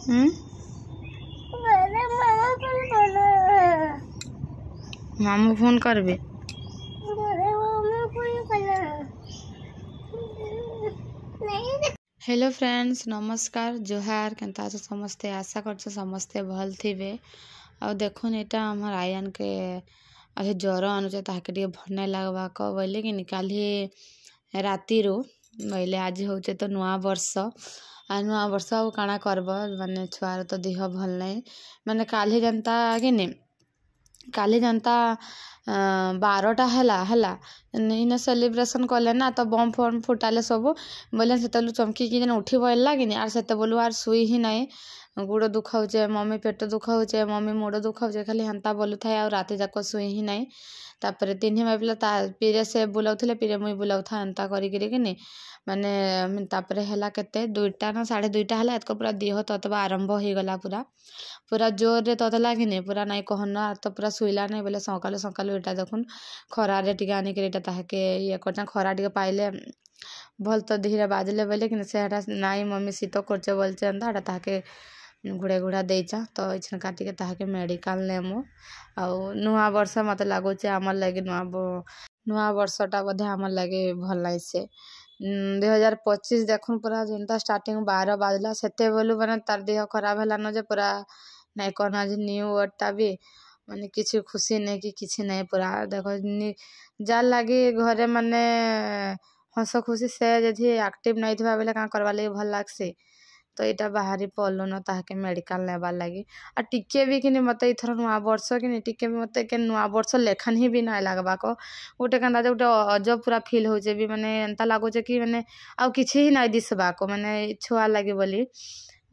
हम्म मामू फोन करबे। Hello friends, नमस्कार, जोहार। केनता अछ समस्ते? आशा कर समस्ते भल थिबे। आ देखुन एटा हमर आयन के अरे ज्वर अनुचे ताके टिके भल नहीं लगवा क बोले कि निकाली राति रो बोले आज होचे तो नुआ वर्ष आ नुआ वर्ष आ काना करब माने छुआर तो देह भल नहीं माने काली जनता कि नहीं काली जनता 12टा है इन सेलिब्रेशन कले ना तो बम फम फुटाले सब बोले से चमकी कि उठी बोलला कि आर से बोलू आर शुई ही नहीं गुड़ दुखाऊे मम्मी पेट दुखाऊे मम्मी मुड़ दुखाऊे खाली हेन्ता बोलू थाए आ राति जाक शुई ही नहीं तापर तीन मापिला पीरे से बुलाऊे पीरे मुई बुलाऊ था एंता करी माने तापर है केते 2टा ना 2:30 है एतक पूरा देह ततवा आरंभ हो गला पूरा जोर रे ततला कि नहीं पूरा नहीं कहना तो पूरा शुइला नहीं बोले सकालू सकालू एटा देखुन खरारे टिके आनिक एटा ताके ये करना खरा टिके पाइले भल तो धीरे बाजले बोले कि से नाई मम्मी शीत करचे बोलचे एंता ताके घुड़े घुड़ा देचा तो इछन काटिके ताके मेडिकल नेमु आ नुआ वर्ष मत लगुचे आमर लगे नुआ वर्षटा बोधे आमर लगे भल नहीं से 2025 देखुन पूरा जनता स्टार्टिंग 12 बाजला सेते बोलू माने तार देह खराब है न जे पूरा नहीं कहना जे न्यू वर्डटा भी माने किसी खुशी नहीं कि किसी नहीं पूरा देखो जाल लगी घरे माने हस खुशी से यदि एक्टिव नहीं था बेले क्या करवा लगे भल लगसी तो यहाँ बाहरी पड़लु न ताके मेडिकल नेबार लगी आ टिके भी कि मत इथर नुआ वर्ष कि टिके भी मत के नुआ वर्ष लेखन ही भी नहीं लगवा को गोटे क्या गोटे अजब पूरा फिल होचे भी माने एंता लगुचे कि माने आउ किछि ही नहीं दिसबा को माने छुआ लगे बोली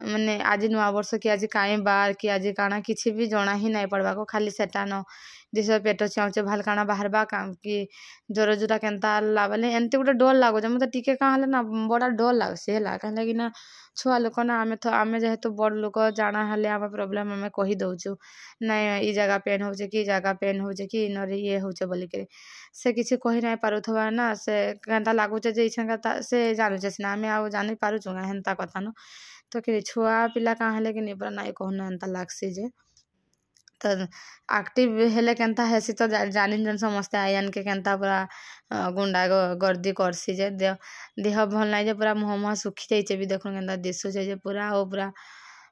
माने आज नुआ वर्ष कि आज काई बार कि आज काना किछि भी जना ही नहीं पड़वा को खाली सेटा न दिस पेट चाउचे भाल काना बाहरबा काम कि जोर जोरा केनता लाबले एंते गोटे डर लगुचे मत टिके कहाँ ना बड़ा डर लगसी है कहीं ना छुआ लोक ना आमे जेहेतु बड़ लोक जाना हेले आम प्रोब्लेम आम कही दौचु नहीं ई जगह पेन हो कि जगह पेन हो कि इनर ये होचे बोलिक से किसी कही नहीं पारुथबा ना से केनता लगुचे जे इछन से जानुचे सीना आम आ जानी पारुचु हेन्ता कथा न तो कि छुआ पिला कहाँ हेले कि पूरा नहीं कहना एंता लगसी जे तो एक्टिव हेले केनता हेसी तो जानी जन समस्ते आयन के केनता पूरा गुंडा गर्दी करसी जे देह भल नहीं जे पूरा मुँह मुँह सुखी जाइए भी देखो केनता दिशुचे जे पूरा ओ पूरा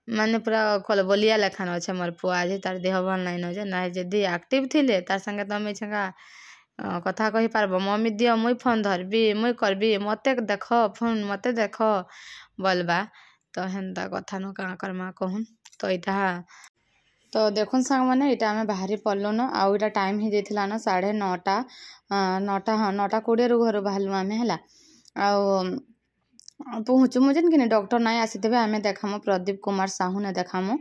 माने पूरा कलबलिया लेखान अच्छे मोर पुआ जे तार देह भल नहीं न जे ना जदि एक्टिव थिले तार संगे तुम छा कथा कही पारब मम्मी दियो मुई फोन धरबी मुई करबी मते देख फोन मते देख बोलबा तो हेन्ता कथा न क्या करमा कहून तो यहाँ तो देखुन सांग मैंने यहाँ आम बाहरी पड़लु न आउ इटा टाइम ही जाइला न 9:30 हाँ 9:20 रू घर बाहरलु आम है पहुँचु मुझे कि डॉक्टर नहीं आसी आम देखामु प्रदीप कुमार साहू ने देखामु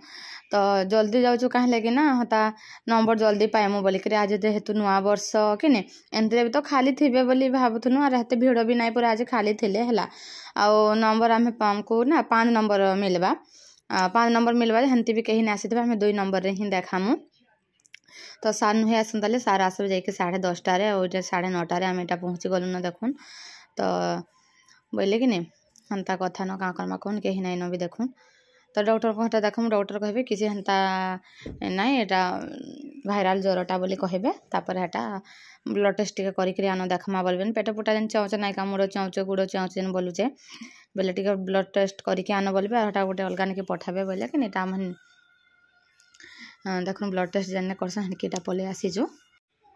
तो जल्दी जाऊँ कहीं लगे ना हता नंबर जल्दी पाइमु बोलिक आज जेहेतु नुआ वर्ष कि एमती भी तो खाली थे बोली भावुनु और हेते भिड़ भी नहीं पूरा आज खाली थे है आउ नंबर आम को ना 5 नंबर मिलवा 5 नंबर मिलवा हेमती भी कहीं नहीं आसी आम 2 नंबर ही देखामु तो सार नुहे आसता सार आसब जा 10:30 और 9:30 आम यहाँ पहुँची गलु न देखुन तो बोले कि नहीं हेन्ता कथा न क्या करमा कहन कहीं नहीं न भी देखुन तो डॉक्टर को हटा देखम डॉक्टर कहे किसी हेन्ता नहीं यहाँ भाइराल ज्वरटा बोली कहे तापर हेटा ब्लड टेस्ट टिके करिक आन देखमा बोलबे पेट पुटा जेन चाउचे नाई का मुड़ चाउचे गुड़ चाउचे जेन बोलुचे बोले टिके ब्लड टेस्ट करिक आन बोलबे हेटा गोटे अलगा निके पठाबे बोले कि नहीं देखुन ब्लड टेस्ट जेन करसन हेनकीटा पले आसीजु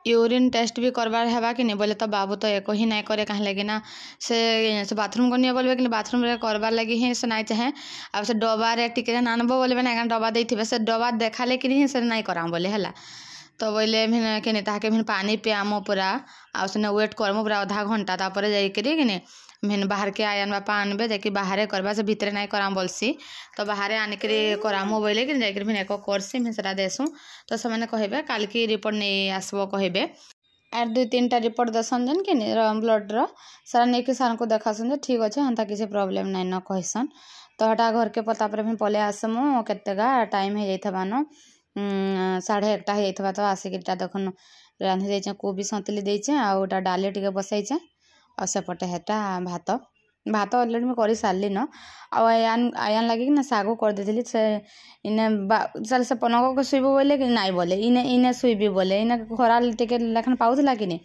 यूरिन टेस्ट भी करवार है कि नहीं बोले तो बाबू तो एक ही नहीं करे कहीं लगे ना से बाथरूम करनी बोलबे कि बाथरूम करवार लगी ही से नहीं चाहे अब से डबारे टिके आनब बोलबे ना डबा देते से डबा देखा लेकिन ही से नहीं कराम बोले है तो बोले कि नहीं ताके पानी पियामो पूरा आने वेट करमु पूरा आधा घंटा तापर जाकरी कि नहीं मेन बाहर के आयन बापा आनबे जाकि बाहर करवा से भितर नहीं कराम बोलसी तो बाहर आनिक करामु बोले कि जाकि फिर एक करसी फिर से देसु तो से कहे काल की रिपोर्ट नहीं आसब कहे आर 2-3टा रिपोर्ट देसन जेन कि ब्लड सारा नहीं कि सार को देखासन ठीक अच्छे हेन्ता किसी प्रोब्लेम नहीं न कहसन तो हटा घर के पता पर पले आसमु केतेगा टाइम हो जाइथबा न 1:30 हो जाइथबा तो आसिक देखुन रांधि देचे कोबी सन्तुली देचे आउटा डाली टिके बसैचे और सेपटे हेटा भात भात अलरेडी मैं कर सारे न आयान आयान लगे ना साग कर देली से इने चल से पनक को शुब बोले कि नाई बोले इने इने शुबी बोले इने खरा टिके लेखन पाऊला कि नहीं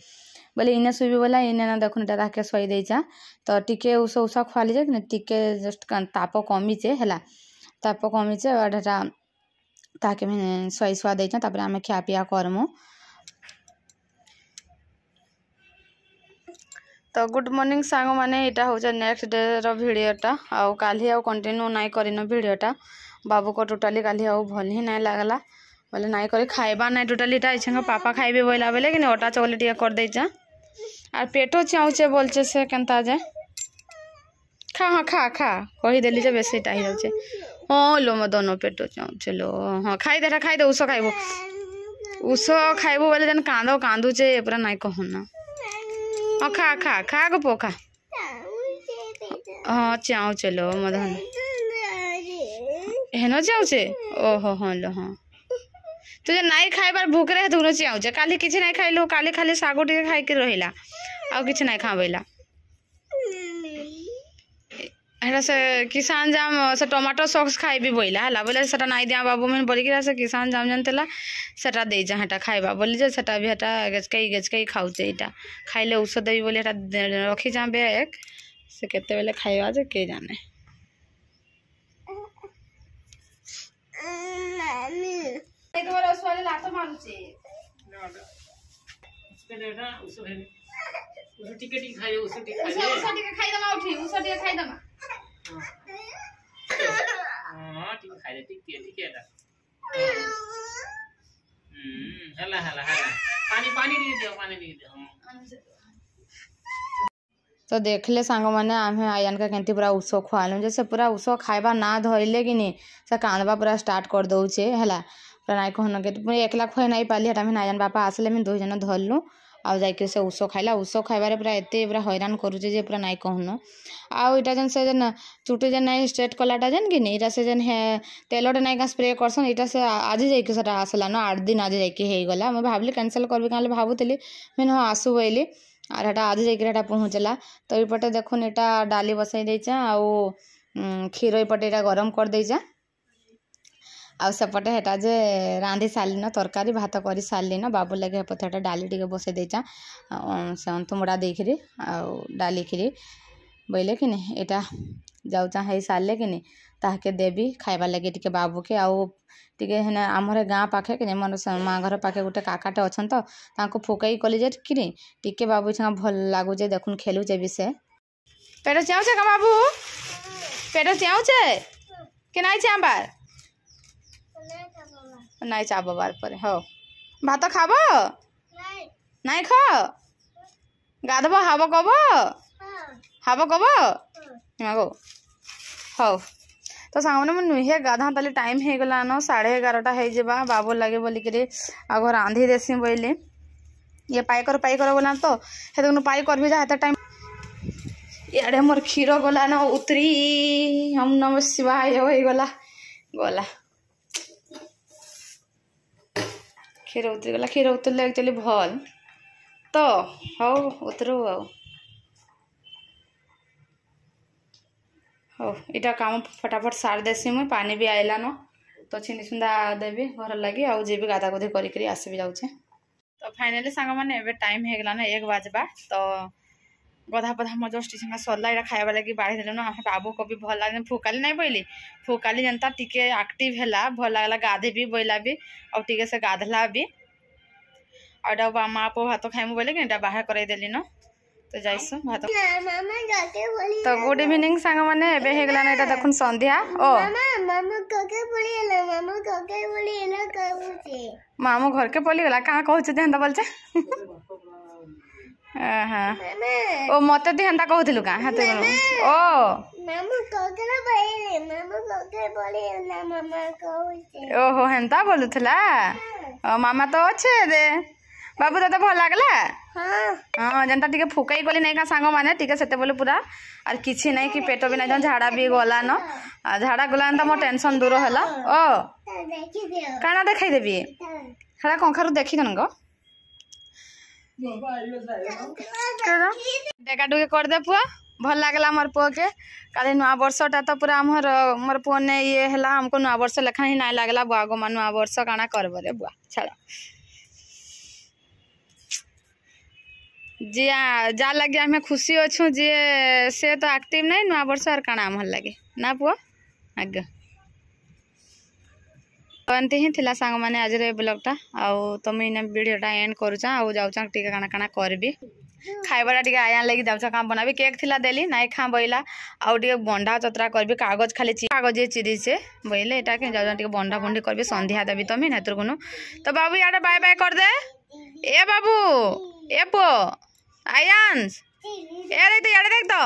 बोले इने शुबी बोला इने ना देखुन ताके शई देचा तो टिके उस उस खुआली जे टिके जस्ट ताप कमीचे है ताप कमीचे एटा ताके मैं शई शुआ देचा तापर आमे खिया पिया करमु। तो गुड मॉर्निंग सांग माने इटा हो नेक्स्ट डे रो वीडियोटा आउ काली आउ कंटिन्यू नाई करिन वीडियोटा बाबू को टोटाली काली आउ भल ही नाई लागला बोले नाई करे खाइबा नाई टोटाली टा इछंगा पापा खाइबे बोला बेले कि ओटा चॉकलेट टिके कर देचा आर पेटो चाउचे बोलचे से केनता जे खा हाँ खा खा कही देली जे बेसी टा ही जाउचे हां लो म दोनों पेटो चाउचे लो हां खाई दे उसो खाइबो बोले जन कांदो कांदुचे पूरा नाई कहना हाँ खा खा खा गो पोखा हाँ चाऊ चलो मधन हेनो चाऊचे ओहो हाँ लो हाँ तुझे नाई खाइबार भूख रहे तुनो चाऊचे काली किछि नाई खाइलो काली खाली सागो टिके खाइ के रहिला आ किछि नाई खाबैला हेरा से किसान जाम से टमाटो सॉस खाइबी बोइला हला बोले सेटा नाई दिया बाबू मन बोली कि से किसान जाम जानतेला सेटा दे जा हटा खाइबा बोली जे सेटा भी हटा गेचकई खाउचे इटा खाइले औषध देबी बोली हटा रखी जाबे एक से केते बेले खाइबा जे के जाने एक बार असवाले लात मारुचे उसके देना उस टिकट खाइए उस टिकट खाइ दमा उठी उस टिकट खाइ दमा हां ठीक खाइ दे ठीक है दा हला हला हला पानी दे तो देखले सांग माने आमे आयन का केंती पूरा उसो खुआलु जैसे पूरा उसो खाइबा ना धइले कि नहीं से कांदबा पूरा स्टार्ट कर दउचे हला पूरा नाई कहन के एकला खुए नाई पाली हटा में आयन बापा आसले में दो जन धरलु आ जाके से उसो खाइला उसो खाइबारे पूरा एते पूरा हैरान करूचे जे पूरा नाई कहन आउ इटा जन से जन चुटी जन नाई स्ट्रेट कलाटा जन कि नहीं इटा से जन है तेलोटा नाई का स्प्रे करसन इटा से आज जाके सेटा आसला न 8 दिन आज जाके हे गला मैं भाबली कैंसिल करबी काले भाबुतली मैं न आसु बोइली आर हटा आज जाके हटा पहुँचला तो इपटे देखुन एटा डाली बसाई देचा आउ क्षीर इपटे एटा गरम कर देचा आ सेपटे हेटा जे रांधी साली न तरकारी भात करी साली न बाबू लगे हेपटे हेटा डाली टिके बसे देचा से अंतमुड़ा देखिरी आ डाली खिरी बोले कि नहीं एटा जाउचा है साले कि नहीं ताके देवी खाइबा लगे टिके बाबू के आउ टिके हेना हमरे गाँ पाखे कि मन माँ घर पाखे गोटे काकाटे अछन तो तांको फुकई कली जे कि नहीं टिके बाबू छा भल लागु जे देखुन खेलुचे भी से पेट चाउचे का बाबू पेट चाउचे के नाइ चाबार नाइ चाबार पर हो भात खाबो नाइ खा गाधबो हाबो कबो हाबो कबो मागो हो तो सांगने मैं नुहे गाधा ताले टाइम हे गला न 11:30 हे जेबा बाबू लगे बोली करे आगो रांधी देसी बोइले ये पाई कर बोला तो हे तो पाई कर भी जा हेता टाइम याडे मोर क्षीर गला न उतरी हम नम शिवाय हो गला क्षीर उतरले एक्चुअली भल तो हो उतरू हो इटा काम फटाफट सार देसी मुई पानी भी आइला न तो छिंदी सुंदा देवी घर लगी आउ जे भी गादा गुधी करी आसबी जाउचे तो फाइनली सांग माने एबे टाइम हे गला ना 1 बजबा तो गधा पधा म जस्ट संगा सरला इटा खाइबा लगी बाढ़ी देले न बाबू को भी भल लागे फुकाली नहीं बोइली फुकाली जनता टिके एक्टिव हैला भल लागला गाधे भी बोइला भी और टिके से गाधला भी आडा माँ पो भात खाइमु बोले कि बाहर कराई देली न तो जाइसु भात तो गुड इवनिंग सांग माने एबे हे गला ना एटा देखुन संध्या ओ मामू घर के पली गला कहाँ कहू हेन्ता बोलचे हाँ ओ मत दी हेन्ता कहूलु का हाथ ओ ओहो हेन्ता बोलुला मामा तो अच्छे दे बाबू तते भल लागला हाँ जनता टिके फुकई गली नहीं का सांग माने टिके सेते बोले पूरा और किछि नहीं कि पेट भी नहीं झाड़ा भी गला न झाड़ा गला तो मोर टेंशन दूर होला ओ काना देखाई देबी हड़ा कंखारु देखी जन गो डेका डुके कर दे पुआ भल लगला मोर पुओ के काले नुआ वर्षटा तो पूरा मोर पुओ ने ये है हमको नुआ वर्ष लेखा ही ना लगला बुआ गो नुआ वर्ष काना करब रे बुआ छाड़ जी जा लगे आम खुशी अच्छू जी से तो एक्टिव नहीं नुआ वर्ष और काना आम लगे ना पुओ आगे तो एमती ही थिला सांग माने आज रे ब्लॉगटा आउ तो मुझे वीडियोटा एंड करूचा आउ जाऊचा टिके काना काना करबी खाइबाटा टिके आयान लगी जाऊचा काम बनाबी केक थिला देली नाई खा बइला आउ टिके बंडा चतरा करबी कागज खाली कागज चिरी से बइले एटा के जाऊचा टिके बंडा बंडी करबी संध्या देबी तमे नेतर गुनु तो बाबू याडे बाय बाय कर दे ए बाबू ए पो आयांस ए रे तो याडे देख तो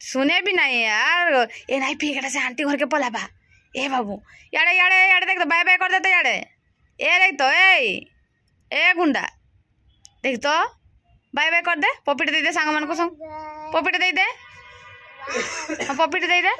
सुने भी नहीं यार ए नहीं पीकेटा से आंटी घर के पलाबा ए बाबू याडे याडे याडे देख तो बाय बाय कर दे तो याडे ए रे तो ए गुंडा देख तो बाय बाय कर दे पपिट दे दे सांग मन को संग पपिट दे दे पपिट दे दे